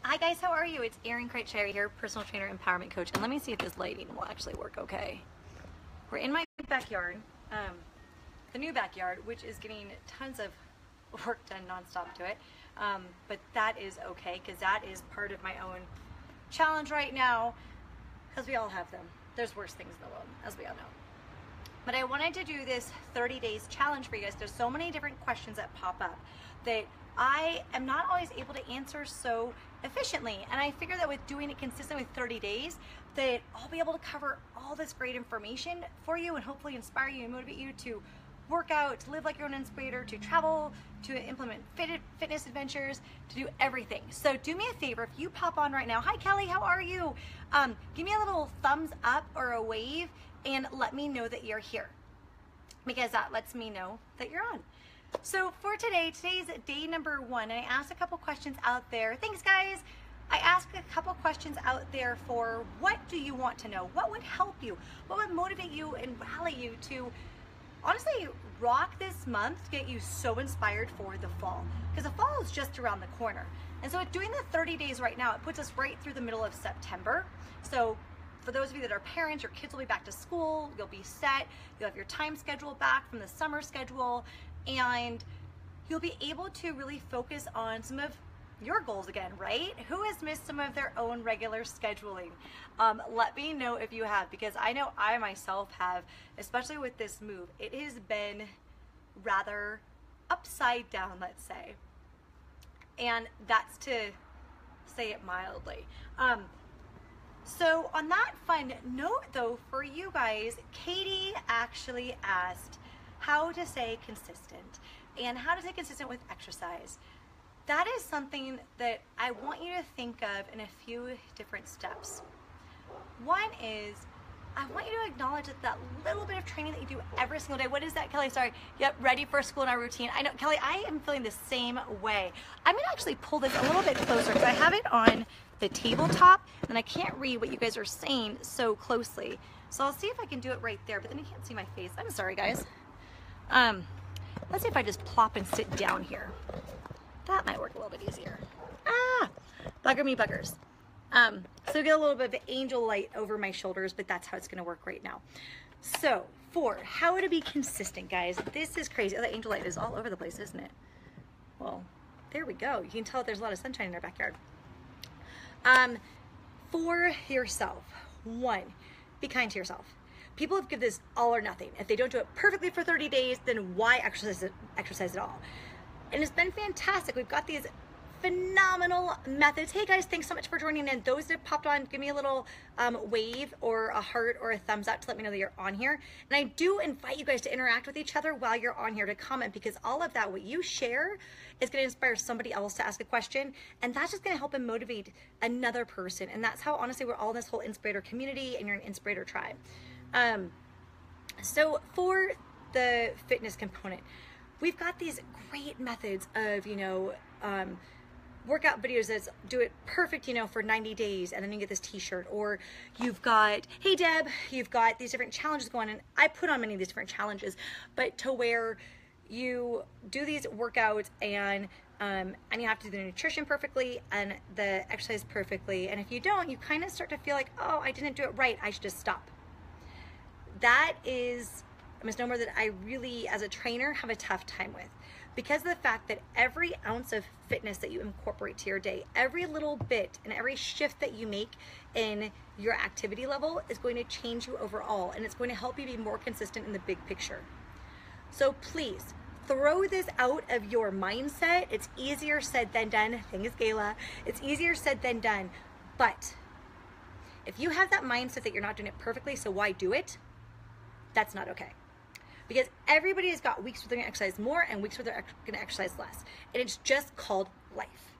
Hi guys, how are you? It's Erin Kreitz Shirey here, personal trainer, empowerment coach. And let me see if this lighting will actually work okay. We're in my backyard, the new backyard, which is getting tons of work done nonstop to it. But that is okay, because that is part of my own challenge right now, because we all have them. There's worse things in the world, as we all know. But I wanted to do this 30 days challenge for you guys. There's so many different questions that pop up that I am not always able to answer so efficiently. And I figure that with doing it consistent with 30 days, that I'll be able to cover all this great information for you and hopefully inspire you and motivate you to work out, to live like your own inspirator, to travel, to implement fitness adventures, to do everything. So do me a favor, if you pop on right now, hi Kelly, how are you? Give me a little thumbs up or a wave and let me know that you're here, because that lets me know that you're on. So for today's day number 1, and I asked a couple questions out there. Thanks guys. I asked a couple questions out there for what do you want to know? What would help you? What would motivate you and rally you to honestly rock this month to get you so inspired for the fall? Because the fall is just around the corner. And so doing the 30 days right now, it puts us right through the middle of September. So for those of you that are parents, your kids will be back to school, you'll be set, you'll have your time schedule back from the summer schedule, and you'll be able to really focus on some of your goals again, right? Who has missed some of their own regular scheduling? Let me know if you have, because I know I myself have, especially with this move. It has been rather upside down, let's say. And that's to say it mildly. So on that fun note though, for you guys, Katie actually asked how to stay consistent and how to stay consistent with exercise. That is something that I want you to think of in a few different steps. One is, I want you to acknowledge that little bit of training that you do every single day. What is that, Kelly? Sorry. Yep, ready for school in our routine. I know, Kelly, I am feeling the same way. I'm gonna actually pull this a little bit closer because I have it on the tabletop and I can't read what you guys are saying so closely. So I'll see if I can do it right there, but then you can't see my face. I'm sorry, guys. Let's see if I just plop and sit down here. That might work a little bit easier. Ah, bugger me buggers. So get a little bit of angel light over my shoulders, but that's how it's gonna work right now. So for how to be consistent, guys, this is crazy. Oh, the angel light is all over the place, isn't it? Well, there we go. You can tell there's a lot of sunshine in our backyard. For yourself, 1, be kind to yourself. People have given this all or nothing. If they don't do it perfectly for 30 days, then why exercise at all? And it's been fantastic. We've got these phenomenal methods. Hey guys, thanks so much for joining in. Those that popped on, give me a little wave or a heart or a thumbs up to let me know that you're on here. And I do invite you guys to interact with each other while you're on here, to comment, because all of that, what you share, is going to inspire somebody else to ask a question, and that's just going to help and motivate another person. And that's how, honestly, we're all in this whole Inspirator community, and you're an Inspirator tribe. So for the fitness component, we've got these great methods of, workout videos that do it perfect, for 90 days, and then you get this t-shirt. Or you've got, hey Deb, you've got these different challenges going on, and I put on many of these different challenges, but to where you do these workouts and you have to do the nutrition perfectly and the exercise perfectly, and if you don't, you kind of start to feel like, oh, I didn't do it right, I should just stop. That is a misnomer that I really, as a trainer, have a tough time with, because of the fact that every ounce of fitness that you incorporate to your day, every little bit and every shift that you make in your activity level is going to change you overall, and it's going to help you be more consistent in the big picture. So please, throw this out of your mindset. It's easier said than done. Thanks, Gayla. It's easier said than done. But if you have that mindset that you're not doing it perfectly, so why do it? That's not okay. Because everybody has got weeks where they're going to exercise more and weeks where they're going to exercise less. And it's just called life.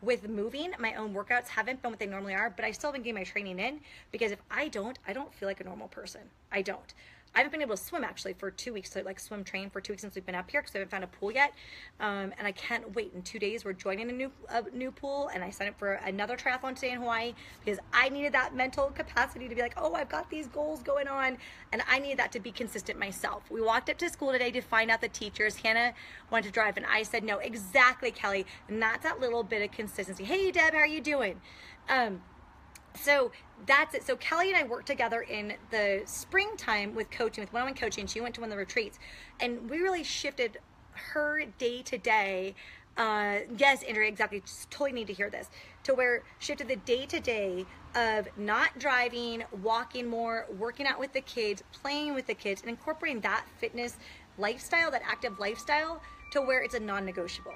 With moving, my own workouts haven't been what they normally are, but I still been getting my training in, because if I don't feel like a normal person. I don't. I haven't been able to swim actually for 2 weeks, so like swim train for 2 weeks since we've been up here because I haven't found a pool yet. And I can't wait. In 2 days, we're joining a new pool, and I signed up for another triathlon today in Hawaii because I needed that mental capacity to be like, oh, I've got these goals going on, and I needed that to be consistent myself. We walked up to school today to find out the teachers. Hannah wanted to drive, and I said no. Exactly, Kelly. And that's that little bit of consistency. Hey, Deb, how are you doing? So that's it. So Kelly and I worked together in the springtime with coaching, with one-on-one coaching. She went to one of the retreats, and we really shifted her day to day. Yes, Andrea, exactly. Just totally need to hear this. To where shifted the day to day of not driving, walking more, working out with the kids, playing with the kids, and incorporating that fitness lifestyle, that active lifestyle, to where it's a non-negotiable.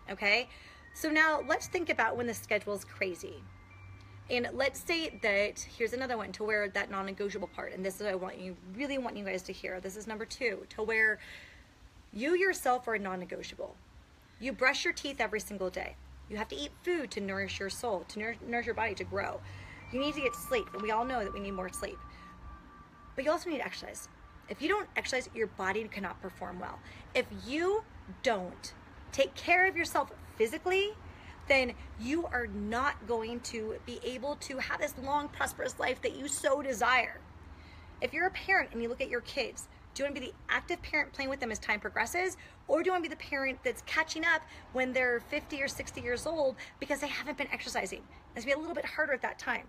Okay? So now let's think about when the schedule is crazy. And let's say that, here's another one, to where that non-negotiable part, and this is what I really want you guys to hear. This is number 2, to where you yourself are a non-negotiable. You brush your teeth every single day. You have to eat food to nourish your soul, to nourish your body, to grow. You need to get sleep, and we all know that we need more sleep. But you also need exercise. If you don't exercise, your body cannot perform well. If you don't take care of yourself physically, then you are not going to be able to have this long, prosperous life that you so desire. If you're a parent and you look at your kids, do you want to be the active parent playing with them as time progresses? Or do you want to be the parent that's catching up when they're 50 or 60 years old because they haven't been exercising? It's going to be a little bit harder at that time.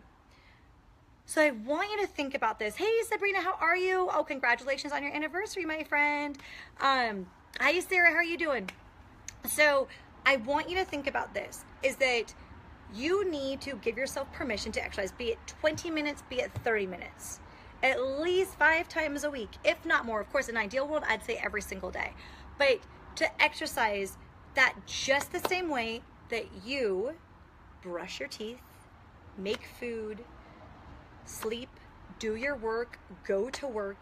So I want you to think about this. Hey, Sabrina, how are you? Oh, congratulations on your anniversary, my friend. Hi, Sarah, how are you doing? So I want you to think about this, is that you need to give yourself permission to exercise, be it 20 minutes, be it 30 minutes, at least 5 times a week, if not more. Of course, in an ideal world, I'd say every single day. But to exercise that just the same way that you brush your teeth, make food, sleep, do your work, go to work,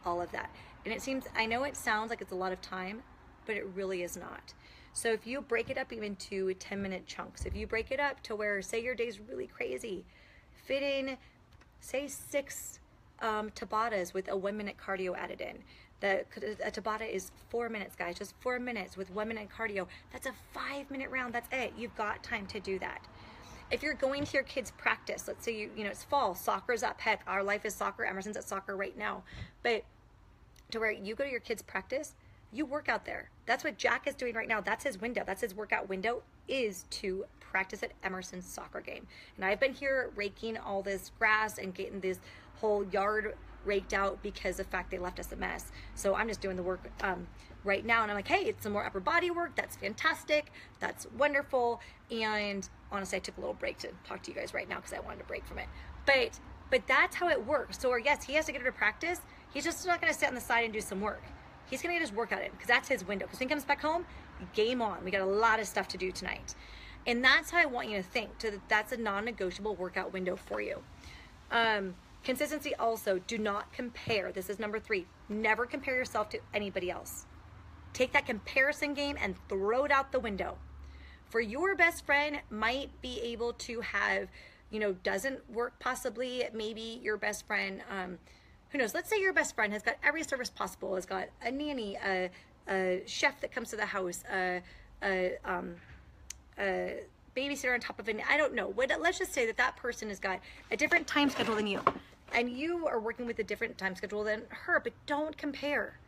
all of that. And it seems, I know it sounds like it's a lot of time, but it really is not. So if you break it up even to 10-minute chunks, if you break it up to where, say your day's really crazy, fit in, say 6 Tabatas with a 1-minute cardio added in. A Tabata is 4 minutes, guys, just 4 minutes with 1 minute cardio. That's a 5-minute round, that's it. You've got time to do that. If you're going to your kids' practice, let's say you know it's fall, soccer's up, heck, our life is soccer, Emerson's at soccer right now, but to where you go to your kids' practice, you work out there. That's what Jack is doing right now. That's his window. That's his workout window, is to practice at Emerson's soccer game. And I've been here raking all this grass and getting this whole yard raked out because of the fact they left us a mess. So I'm just doing the work right now. And I'm like, hey, it's some more upper body work. That's fantastic. That's wonderful. And honestly, I took a little break to talk to you guys right now because I wanted to break from it. But that's how it works. So yes, he has to get her to practice. He's just not going to sit on the side and do some work. He's going to get his workout in because that's his window. Because when he comes back home, game on. We got a lot of stuff to do tonight. And that's how I want you to think. That's a non-negotiable workout window for you. Consistency also, do not compare. This is number 3. Never compare yourself to anybody else. Take that comparison game and throw it out the window. For your best friend might be able to have, doesn't work possibly. Maybe your best friend, who knows? Let's say your best friend has got every service possible, has got a nanny, a chef that comes to the house, a babysitter on top of it. I don't know. Let's just say that person has got a different time schedule than you, and you are working with a different time schedule than her. But don't compare.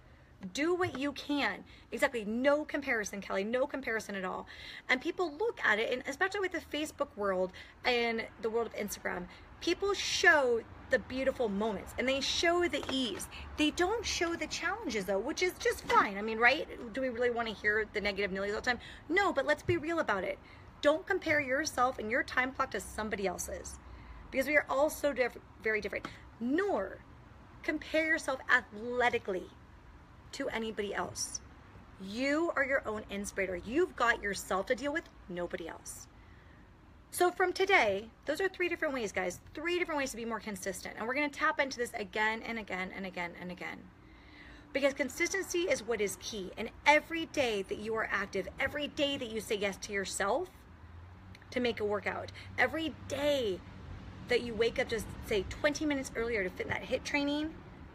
Do what you can. Exactly. No comparison, Kelly. No comparison at all. And people look at it, and especially with the Facebook world and the world of Instagram, people show the beautiful moments and they show the ease. They don't show the challenges though, which is just fine. I mean, right? Do we really want to hear the negative news all the time? No, but let's be real about it. Don't compare yourself and your time clock to somebody else's, because we are all so very different. Nor compare yourself athletically to anybody else. You are your own inspirator. You've got yourself to deal with, nobody else. So from today, those are 3 different ways, guys. 3 different ways to be more consistent. And we're going to tap into this again and again and again and again. Because consistency is what is key. And every day that you are active, every day that you say yes to yourself to make a workout, every day that you wake up just say 20 minutes earlier to fit in that HIIT training,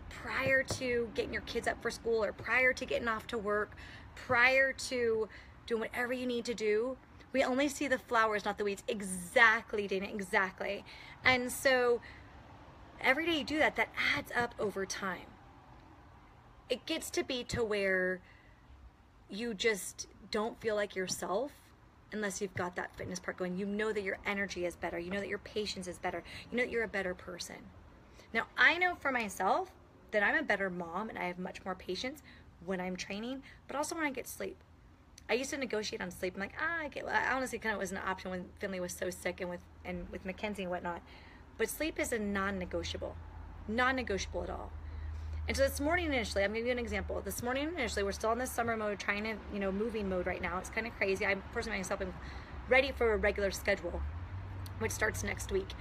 prior to getting your kids up for school, or prior to getting off to work, prior to doing whatever you need to do. We only see the flowers, not the weeds. Exactly, Dana, exactly. And so every day you do that, that adds up over time. It gets to be to where you just don't feel like yourself unless you've got that fitness part going. You know that your energy is better. You know that your patience is better. You know that you're a better person. Now, I know for myself that I'm a better mom and I have much more patience when I'm training, but also when I get sleep. I used to negotiate on sleep. I'm like, I honestly kind of was an option when Finley was so sick and with Mackenzie and whatnot. But sleep is a non-negotiable at all. And so this morning initially, I'm gonna give you an example. This morning initially, we're still in this summer mode, trying to, moving mode right now. It's kind of crazy. I personally myself am ready for a regular schedule, which starts next week.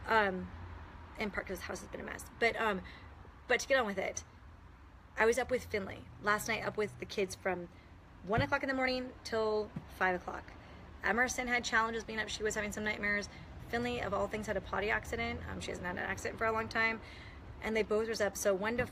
In part because the house has been a mess. But to get on with it, I was up with Finley last night, up with the kids from 1 o'clock in the morning till 5 o'clock. Emerson had challenges being up. She was having some nightmares. Finley, of all things, had a potty accident. She hasn't had an accident for a long time. And they both was up. So 1 to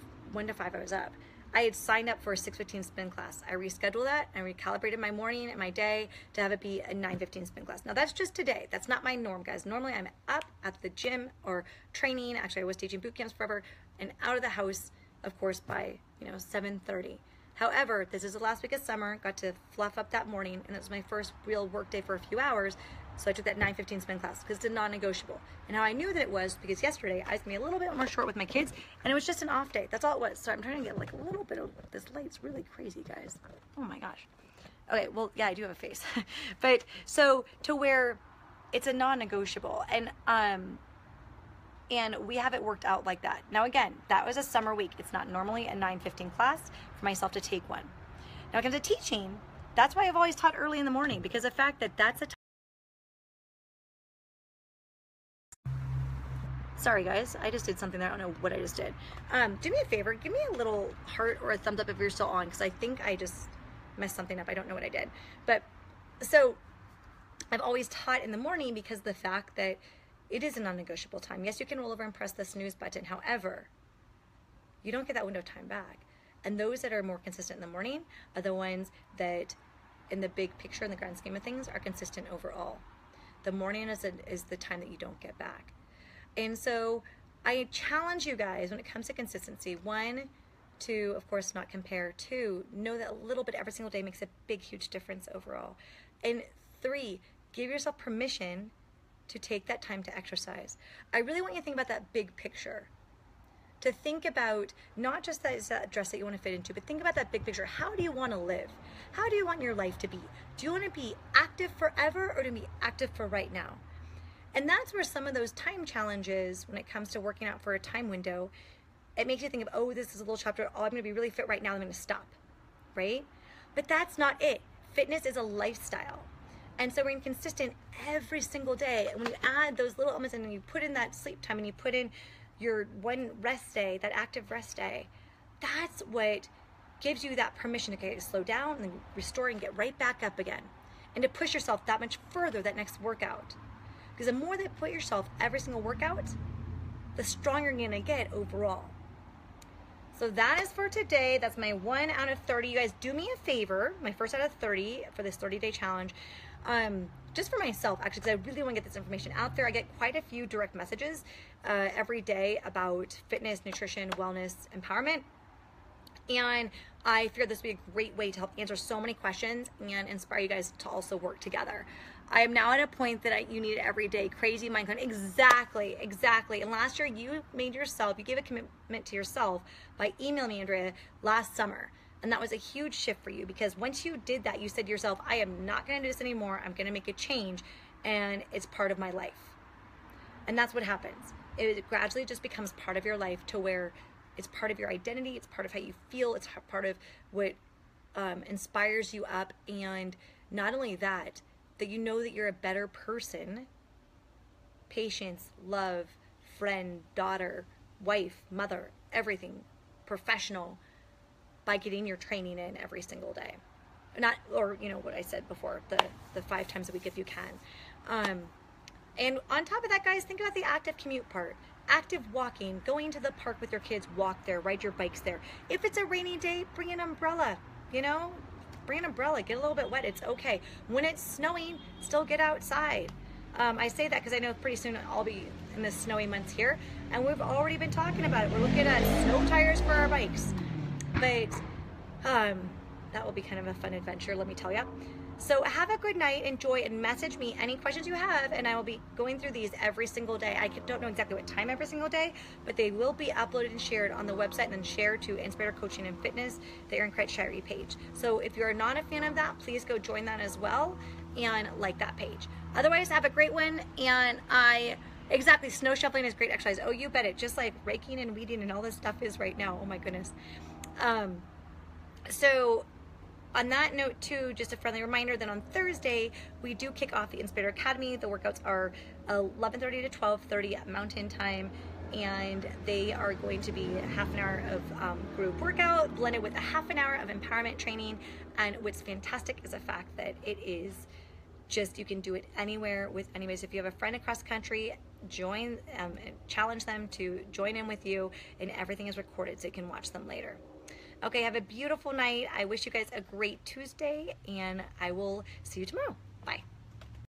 5 I was up. I had signed up for a 6:15 spin class. I rescheduled that and recalibrated my morning and my day to have it be a 9:15 spin class. Now that's just today. That's not my norm, guys. Normally I'm up at the gym or training. Actually, I was teaching boot camps forever, and out of the house, of course, by 7:30. However, this is the last week of summer. Got to fluff up that morning, and it was my first real work day for a few hours. So I took that 9:15 spin class because it's a non-negotiable. And how I knew that it was because yesterday I was going to be a little bit more short with my kids, and it was just an off day. That's all it was. So I'm trying to get like a little bit of this light's really crazy, guys. Oh my gosh. Okay, well, yeah, I do have a face. But so to where it's a non-negotiable, and we have it worked out like that. Now again, that was a summer week. It's not normally a 9:15 class for myself to take one. Now when it comes to teaching, that's why I've always taught early in the morning, because the fact that that's a Sorry guys, I just did something that I don't know what I just did. Do me a favor, give me a little heart or a thumbs up if you're still on, because I think I just messed something up. I don't know what I did. But so I've always taught in the morning because the fact that it is a non-negotiable time. Yes, you can roll over and press the snooze button. However, you don't get that window of time back. And those that are more consistent in the morning are the ones that, in the big picture, in the grand scheme of things, are consistent overall. The morning is the time that you don't get back. And so I challenge you guys when it comes to consistency, 1, to, of course, not compare. 2, know that a little bit every single day makes a big, huge difference overall. And 3, give yourself permission to take that time to exercise. I really want you to think about that big picture. To think about not just that dress that you want to fit into, but think about that big picture. How do you want to live? How do you want your life to be? Do you want to be active forever, or to be active for right now? And that's where some of those time challenges, when it comes to working out for a time window, it makes you think of, oh, this is a little chapter. Oh, I'm going to be really fit right now. I'm going to stop, right? But that's not it. Fitness is a lifestyle. And so we're inconsistent every single day. And when you add those little elements in and you put in that sleep time and you put in your one rest day, that active rest day, that's what gives you that permission to slow down and then restore and get right back up again. And to push yourself that much further that next workout. Because the more that you put yourself every single workout, the stronger you're going to get overall. So that is for today. That's my 1 out of 30. You guys do me a favor, my first out of 30 for this 30-day challenge. Just for myself, actually, because I really want to get this information out there. I get quite a few direct messages every day about fitness, nutrition, wellness, empowerment. And I figured this would be a great way to help answer so many questions and inspire you guys to also work together. I am now at a point that you need it every day. Crazy mind clearing. Exactly. And last year you gave a commitment to yourself by emailing me, Andrea, last summer. And that was a huge shift for you, because once you did that, you said to yourself, I am not going to do this anymore. I'm going to make a change, and it's part of my life. And that's what happens. It gradually just becomes part of your life, to where it's part of your identity. It's part of how you feel. It's part of what inspires you up. And not only that you know that you're a better person, patience, love, friend, daughter, wife, mother, everything, professional, by getting your training in every single day. Or what I said before, the 5 times a week if you can. And on top of that, guys, think about the active commute part. active walking, going to the park with your kids, walk there, ride your bikes there. If it's a rainy day, bring an umbrella, you know, bring an umbrella, get a little bit wet, it's okay. When it's snowing, still get outside. I say that because I know pretty soon I'll be in the snowy months here, and we've already been talking about it. We're looking at snow tires for our bikes, but that will be kind of a fun adventure, let me tell you. So have a good night, enjoy, and message me any questions you have, and I will be going through these every single day. I don't know exactly what time every single day, but they will be uploaded and shared on the website and then shared to Inspirator Coaching and Fitness, the Erin Kreitz Shirey page. So if you're not a fan of that, please go join that as well and like that page. Otherwise, have a great one, and exactly, snow shoveling is great exercise. Oh, you bet it, just like raking and weeding and all this stuff is right now. Oh my goodness. So on that note too, just a friendly reminder that on Thursday, we do kick off the Inspirator Academy. The workouts are 11:30 to 12:30 at Mountain Time, and they are going to be half an hour of group workout blended with a half an hour of empowerment training. And what's fantastic is the fact that it is just, you can do it anywhere with anybody. So if you have a friend across the country, join, challenge them to join in with you, and everything is recorded so you can watch them later. Okay, have a beautiful night. I wish you guys a great Tuesday, and I will see you tomorrow.